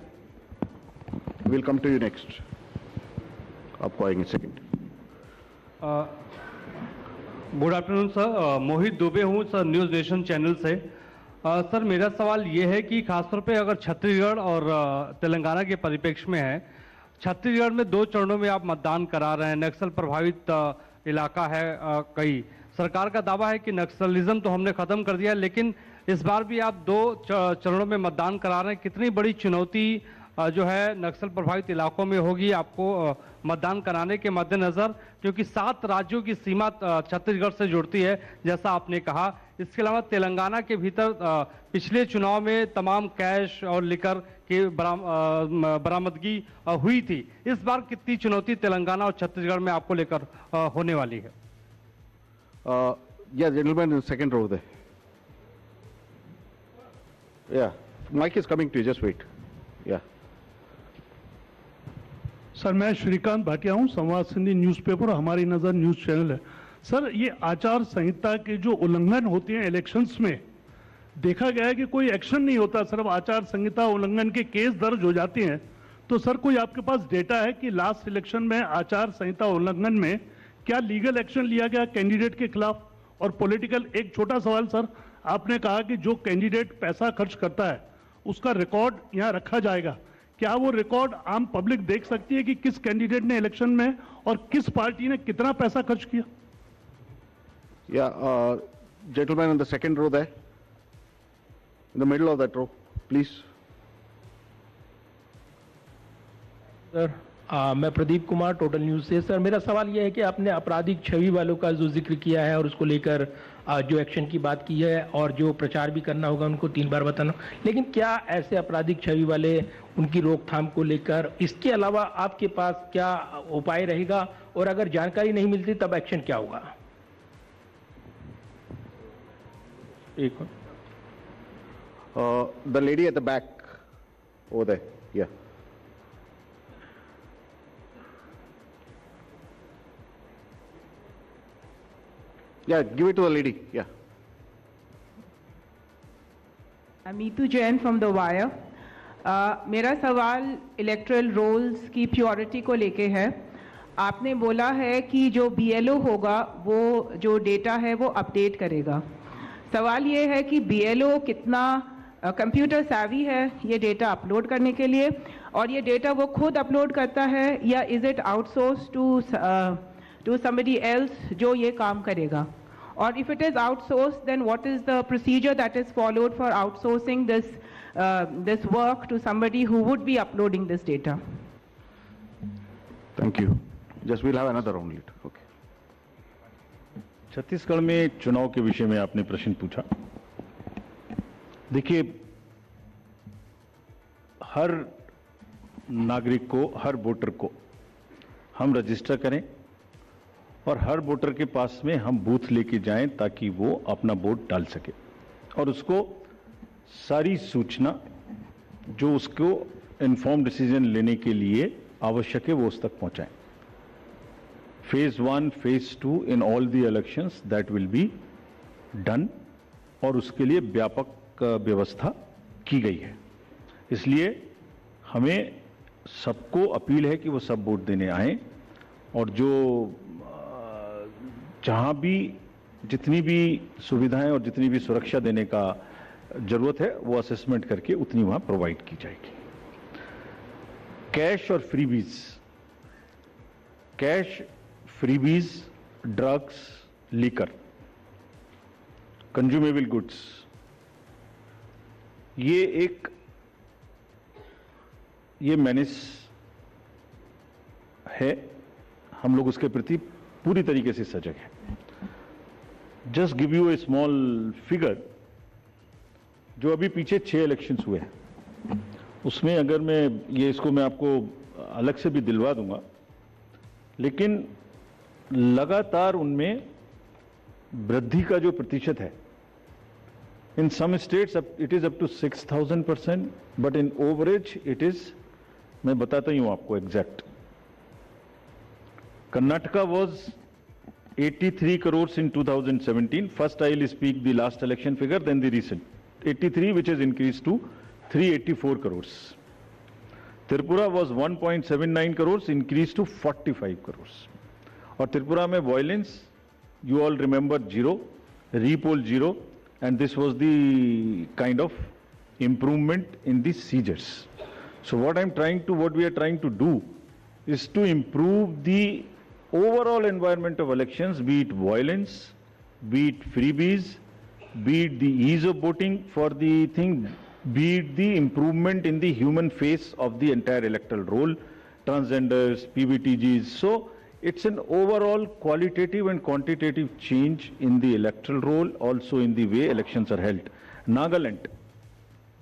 We'll come to you next. आपको आएंगे second. Good afternoon sir. Mohit Dubey हूँ sir, News Nation channel से. Sir मेरा सवाल ये है कि खासतौर पे अगर छत्तीसगढ़ और तेलंगाना के परिप्रेक्ष्य में है, छत्तीसगढ़ में 2 चरणों में आप मतदान करा रहे हैं, नक्सल प्रभावित इलाका है कई. सरकार का दावा है कि नक्सलिज्म तो हमने खत्म कर दिया है, लेकिन इस बार भी आप 2 चरणों में मतदान करा रहे हैं. कितनी बड़ी चुनौती जो है नक्सल प्रभावित इलाकों में होगी आपको मतदान कराने के मद्देनजर, क्योंकि 7 राज्यों की सीमा छत्तीसगढ़ से जुड़ती है जैसा आपने कहा. इसके अलावा तेलंगाना के भीतर पिछले चुनाव में तमाम कैश और लिकर की बरामदगी हुई थी. इस बार कितनी चुनौती तेलंगाना और छत्तीसगढ़ में आपको लेकर होने वाली है? Yeah, gentleman in the second row there. Yeah, mic is coming to you, just wait. Yeah. Sir मैं श्रीकांत भाटिया हूं, संवाद सिंधी न्यूज़पेपर और हमारी नज़र न्यूज़ चैनल है. सर ये आचार संहिता के जो उल्लंघन होते हैं इलेक्शंस में, देखा गया है कि कोई एक्शन नहीं होता, सिर्फ आचार संहिता उल्लंघन के केस दर्ज हो जाते हैं. तो सर कोई आपके पास डेटा है कि लास्ट इलेक्शन में आचार संहिता उल्लंघन में क्या लीगल एक्शन लिया गया कैंडिडेट के खिलाफ? और पॉलिटिकल एक छोटा सवाल सर, आपने कहा कि जो कैंडिडेट पैसा खर्च करता है उसका रिकॉर्ड यहाँ रखा जाएगा. क्या वो रिकॉर्ड आम पब्लिक देख सकती है कि किस कैंडिडेट ने इलेक्शन में और किस पार्टी ने कितना पैसा खर्च किया? Yeah, gentleman in the second row there, in the middle of that row, please. Sir मैं प्रदीप कुमार, टोटल न्यूज से। सर मेरा सवाल यह है कि आपने आपराधिक छवि वालों का जो जिक्र किया है और उसको लेकर जो एक्शन की बात की है और जो प्रचार भी करना होगा उनको 3 बार बताना, लेकिन क्या ऐसे आपराधिक छवि वाले उनकी रोकथाम को लेकर इसके अलावा आपके पास क्या उपाय रहेगा, और अगर जानकारी नहीं मिलती तब एक्शन क्या होगा? एक The lady at the back, over there, yeah. Yeah, give it to the lady, yeah. Meetu Jain from the wire. मेरा सवाल इलेक्ट्रल रोल्स की प्योरिटी को लेके है। आपने बोला है कि जो BLO होगा वो जो डेटा है वो अपडेट करेगा। सवाल ये है कि BLO कितना कंप्यूटर savvy है ये डेटा अपलोड करने के लिए, और ये डेटा वो खुद अपलोड करता है या is it outsource to somebody else जो ये काम करेगा? और if it is outsourced, then what is the procedure that is followed for outsourcing this work to somebody who would be uploading this data? Thank you. Just we'll have another round later, okay. Chhattisgarh में चुनाव के विषय में आपने प्रश्न पूछा। देखिए, हर नागरिक को, हर वोटर को हम रजिस्टर करें और हर वोटर के पास में हम बूथ लेके जाएं ताकि वो अपना वोट डाल सके और उसको सारी सूचना जो उसको इन्फॉर्म डिसीजन लेने के लिए आवश्यक है वो उस तक पहुंचाएं। Phase 1, phase 2 in all the elections that will be done, और उसके लिए व्यापक व्यवस्था की गई है। इसलिए हमें सबको अपील है कि वो सब वोट देने आए और जो जहां भी जितनी भी सुविधाएं और जितनी भी सुरक्षा देने का जरूरत है वो असेसमेंट करके उतनी वहां प्रोवाइड की जाएगी। कैश और freebies, cash, freebies, drugs, liquor, consumable goods, ये मेनेस है। हम लोग उसके प्रति पूरी तरीके से सजग हैं। Just give U A small figure, जो अभी पीछे 6 इलेक्शंस हुए हैं उसमें अगर मैं आपको अलग से भी दिलवा दूंगा, लेकिन लगातार उनमें वृद्धि का जो प्रतिशत है, in some states it is up to 6000%, but in average it is, मैं बताता ही हूं आपको exact. Karnataka was 83 crores in 2017. First, I will speak the last election figure, then the recent. 83, which has increased to 384 crores. Tripura was 1.79 crores, increased to 45 crores. और त्रिपुरा में violence, you all remember, 0, repoll 0, and this was the kind of improvement in the seizures. So what we are trying to do is to improve the overall environment of elections, be it violence, be it freebies, be it the ease of voting for the thing, be it the improvement in the human face of the entire electoral roll, transgenders, PBTGs. So it's an overall qualitative and quantitative change in the electoral roll, also in the way elections are held. Nagaland,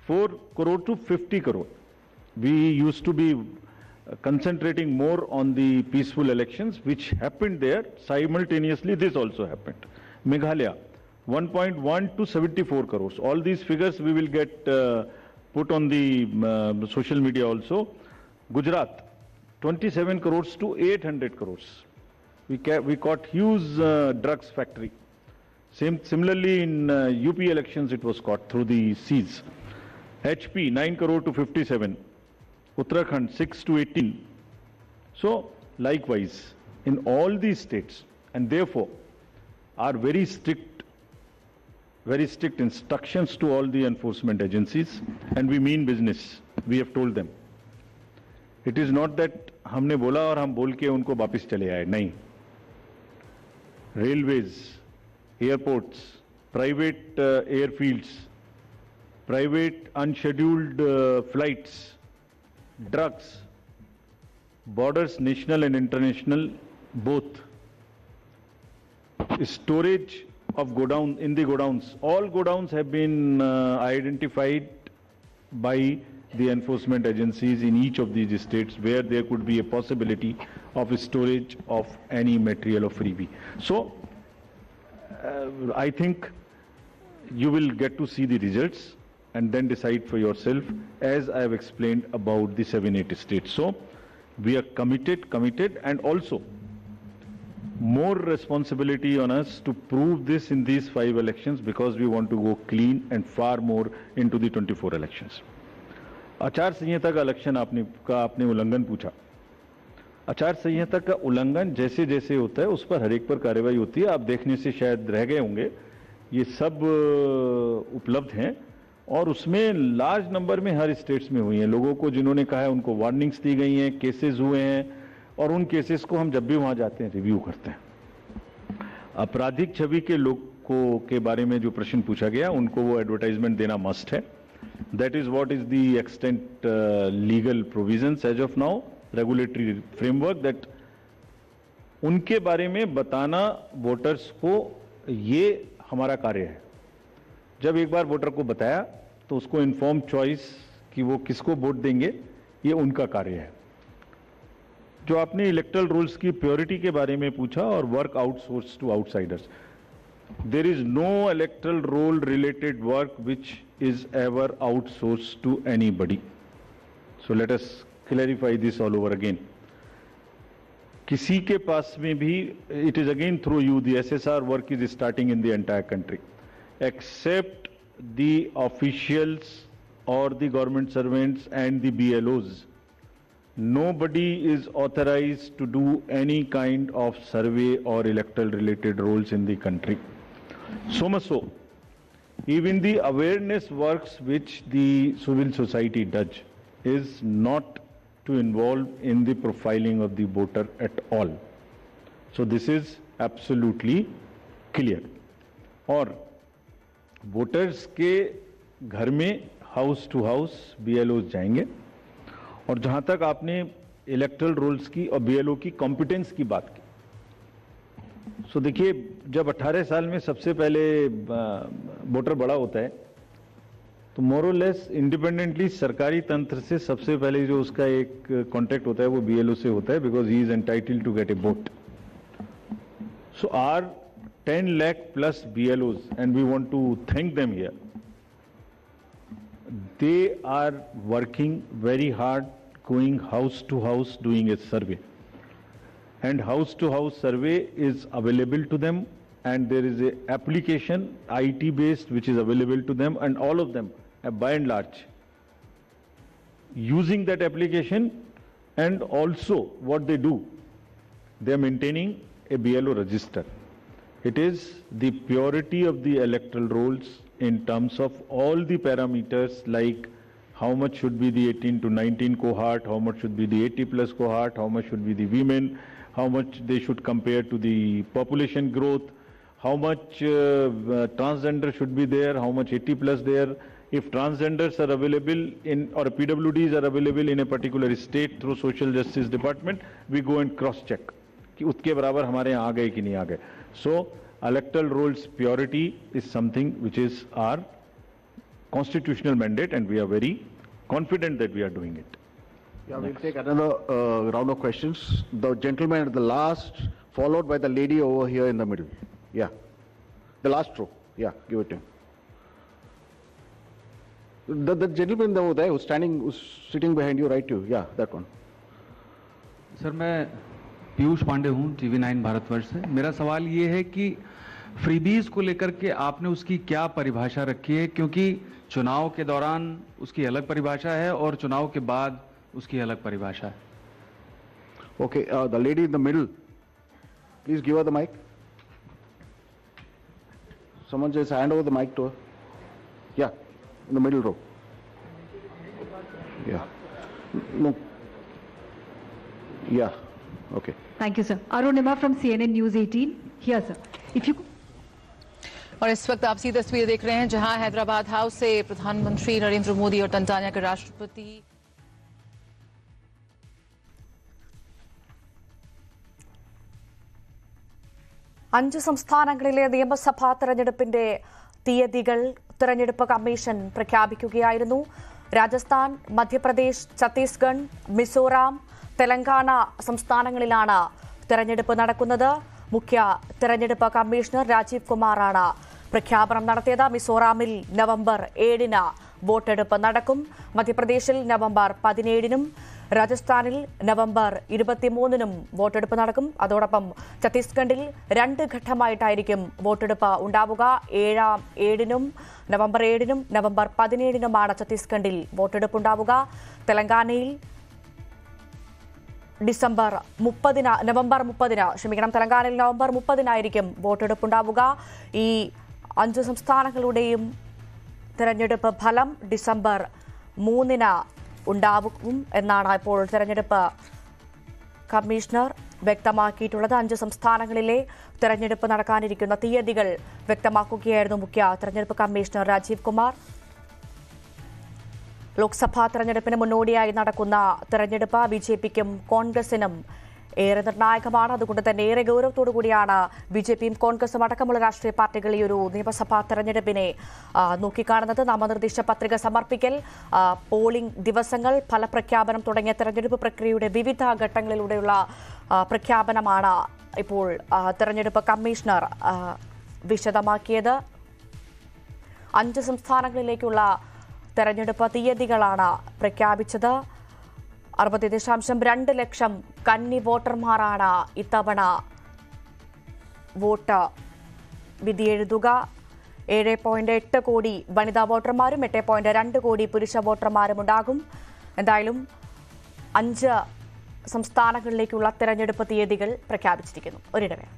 4 crore to 50 crore. We used to be concentrating more on the peaceful elections which happened there. Simultaneously this also happened. Meghalaya, 1.1 to 74 crores. All these figures we will get put on the social media also. Gujarat, 27 crores to 800 crores. We caught huge drugs factory. Similarly in UP elections it was caught through the seas. HP, 9 crore to 57. Uttarakhand 6 to 18. So likewise in all these states, and therefore are very strict instructions to all the enforcement agencies, and we mean business. We have told them it is not that हमने बोला और हम बोल के उनको वापस चले आए, नहीं. Railways, airports, private airfields, private unscheduled flights, drugs, borders national and international both, storage of godown in the godowns, all godowns have been identified by the enforcement agencies in each of these states where there could be a possibility of storage of any material of freebie. So I think you will get to see the results and then decide for yourself, as I have explained about the 7-8 states. So we are committed, and also more responsibility on us to prove this in these 5 elections, because we want to go clean and far more into the 24 elections. आचार संहिता का election आपने उल्लंघन पूछा. आचार संहिता का उल्लंघन जैसे जैसे होता है उस पर हर एक पर कार्रवाई होती है. आप देखने से शायद रह गए होंगे, ये सब उपलब्ध हैं और उसमें लार्ज नंबर में हर स्टेट्स में हुई हैं. लोगों को जिन्होंने कहा है उनको वार्निंग्स दी गई हैं, केसेस हुए हैं, और उन केसेस को हम जब भी वहां जाते हैं रिव्यू करते हैं. आपराधिक छवि के लोगों के बारे में जो प्रश्न पूछा गया, उनको वो एडवर्टाइजमेंट देना मस्ट है. That is what is the extent legal provisions as of now, regulatory framework, that उनके बारे में बताना वोटर्स को, ये हमारा कार्य है. जब एक बार वोटर को बताया तो उसको इन्फॉर्म चॉइस कि वो किसको वोट देंगे, ये उनका कार्य है. जो आपने इलेक्टरल रूल्स की प्योरिटी के बारे में पूछा और work outsource to outsiders, there is no electoral roll related work which is ever outsource to anybody. So let us clarify this all over again. किसी के पास में भी, it is again through you, the SSR work is starting in the entire country, except the officials or the government servants and the BLOs. Nobody is authorized to do any kind of survey or electoral related roles in the country. So much so, even the awareness works which the civil society does is not to involve in the profiling of the voter at all. So this is absolutely clear. और voters के घर में house to house BLOs जाएंगे. और जहां तक आपने electoral roles की और BLO की कॉम्पिटेंस की बात की, सो देखिए, जब 18 साल में सबसे पहले वोटर बड़ा होता है तो मोर और लेस इंडिपेंडेंटली सरकारी तंत्र से सबसे पहले जो उसका एक कॉन्टेक्ट होता है वो BLO से होता है, because he is entitled to get a vote. So are 10 lakh plus BLOs, and we want to thank them here. They are working very hard, going house to house, doing a survey. And house to house survey is available to them, and there is a application, IT based, which is available to them, and all of them, by and large, using that application. And also what they do, they are maintaining a BLO register. It is the purity of the electoral rolls in terms of all the parameters, like how much should be the 18 to 19 cohort, how much should be the 80 plus cohort, how much should be the women, how much they should compare to the population growth, how much transgender should be there, how much 80 plus there. If transgenders are available in, or PWDs are available in a particular state through Social Justice Department, we go and cross check कि उसके बराबर हमारे यहाँ आ गए कि नहीं आ गए. So electoral rolls purity is something which is our constitutional mandate, and we are very confident that we are doing it. Yeah, we'll take another round of questions. The gentleman at the last, followed by the lady over here in the middle. Yeah, the last row. Yeah, give it to him. The gentleman over there who's sitting behind you, right? You, yeah, that one. Sir, मैं पीयूष पांडे हूँ, TV9 Bharatvarsh से. मेरा सवाल ये है कि freebies को लेकर के आपने उसकी क्या परिभाषा रखी है, क्योंकि चुनाव के दौरान उसकी अलग परिभाषा है और चुनाव के बाद उसकी अलग परिभाषा है. Okay, the lady in the middle, please give her the mic. Someone just hand over the mic to her. Yeah, in the middle row. Yeah. No. Yeah. Okay. Thank you, sir. Arunima from CNN News 18. Here, sir. If you. और इस वक्त आप सीधी तस्वीर देख रहे हैं जहां Hyderabad house से प्रधानमंत्री नरेंद्र मोदी और तंजानिया के राष्ट्रपति അഞ്ച് സംസ്ഥാനങ്ങളിലെ നിയമസഭാ തെരഞ്ഞെടുപ്പിന്റെ തീയതികൾ തെരഞ്ഞെടുപ്പ് കമ്മീഷൻ പ്രഖ്യാപിക്കുകയായിരുന്നു. രാജസ്ഥാൻ, മധ്യപ്രദേശ്, ഛത്തീസ്ഗഡ്, മിസോറാം, തെലങ്കാന സംസ്ഥാനങ്ങളിലാണ് തെരഞ്ഞെടുപ്പ് നടക്കുന്നത്. മുഖ്യ തെരഞ്ഞെടുപ്പ് കമ്മീഷണർ രാജീവ് കുമാറാണ് പ്രഖ്യാപനം നടത്തിയത്. മിസോറാമിൽ നവംബർ 7-ന് വോട്ടെടുപ്പ് നടക്കും. മധ്യപ്രദേശിൽ നവംബർ 17-നും രാജസ്ഥാനിൽ നവംബർ 23-നും വോട്ടെടുപ്പ് നടക്കും. അതോടൊപ്പം ഛത്തീസ്ഗഡിൽ 2 ഘട്ടമായിട്ടായിരിക്കും വോട്ടെടുപ്പ് ഉണ്ടാവുക. 7-നും നവംബർ 7-നും നവംബർ 17-നുമാണ് ഛത്തീസ്ഗഡിൽ വോട്ടെടുപ്പ് ഉണ്ടാവുക. തെലങ്കാനയിൽ നവംബർ 30-ന് തെലങ്കാനയിൽ നവംബർ 30-നായിരിക്കും വോട്ടെടുപ്പ് ഉണ്ടാവുക. ഈ 5 സംസ്ഥാനങ്ങളുടെയും തെരഞ്ഞെടുപ്പ് ഫലം ഡിസംബർ 3-ന് ഉണ്ടാവും എന്നാണ് ഇപ്പോൾ തെരഞ്ഞെടുപ്പ് കമ്മീഷണർ വ്യക്തമാക്കിയിട്ടുള്ളത്. 5 സംസ്ഥാനങ്ങളിലെ തെരഞ്ഞെടുപ്പ് നടക്കാനിരിക്കുന്ന തീയതികൾ വ്യക്തമാക്കുകയായിരുന്നു മുഖ്യ തെരഞ്ഞെടുപ്പ് കമ്മീഷണർ രാജീവ് കുമാർ. ലോക്സഭാ തെരഞ്ഞെടുപ്പിന് മുന്നോടിയായി നടക്കുന്ന തെരഞ്ഞെടുപ്പ് ബിജെപിക്കും കോൺഗ്രസിനും ഏറെ നിർണായകമാണ്. അതുകൊണ്ട് തന്നെ ഏറെ ഗൌരവത്തോടു കൂടിയാണ് ബിജെപിയും കോൺഗ്രസും അടക്കമുള്ള രാഷ്ട്രീയ പാർട്ടികൾ ഈ ഒരു നിയമസഭാ തെരഞ്ഞെടുപ്പിനെ നോക്കിക്കാണുന്നത്. നാമനിർദ്ദേശ പത്രിക സമർപ്പിക്കൽ, പോളിംഗ് ദിവസങ്ങൾ, ഫലപ്രഖ്യാപനം തുടങ്ങിയ തെരഞ്ഞെടുപ്പ് പ്രക്രിയയുടെ വിവിധ ഘട്ടങ്ങളിലൂടെയുള്ള പ്രഖ്യാപനമാണ് ഇപ്പോൾ തെരഞ്ഞെടുപ്പ് കമ്മീഷണർ വിശദമാക്കിയത്. 5 സംസ്ഥാനങ്ങളിലേക്കുള്ള തെരഞ്ഞെടുപ്പ് തീയതികളാണ് പ്രഖ്യാപിച്ചത്. 60.2 ലക്ഷം കന്നി വോട്ടർമാരാണ് ഇത്തവണ വോട്ട് വിധിയെഴുതുക. 7.8 കോടി വനിതാ വോട്ടർമാരും 8.2 കോടി പുരുഷ വോട്ടർമാരും ഉണ്ടാകും. എന്തായാലും 5 സംസ്ഥാനങ്ങളിലേക്കുള്ള തെരഞ്ഞെടുപ്പ് തീയതികൾ പ്രഖ്യാപിച്ചിരിക്കുന്നു. ഒരിടവേള.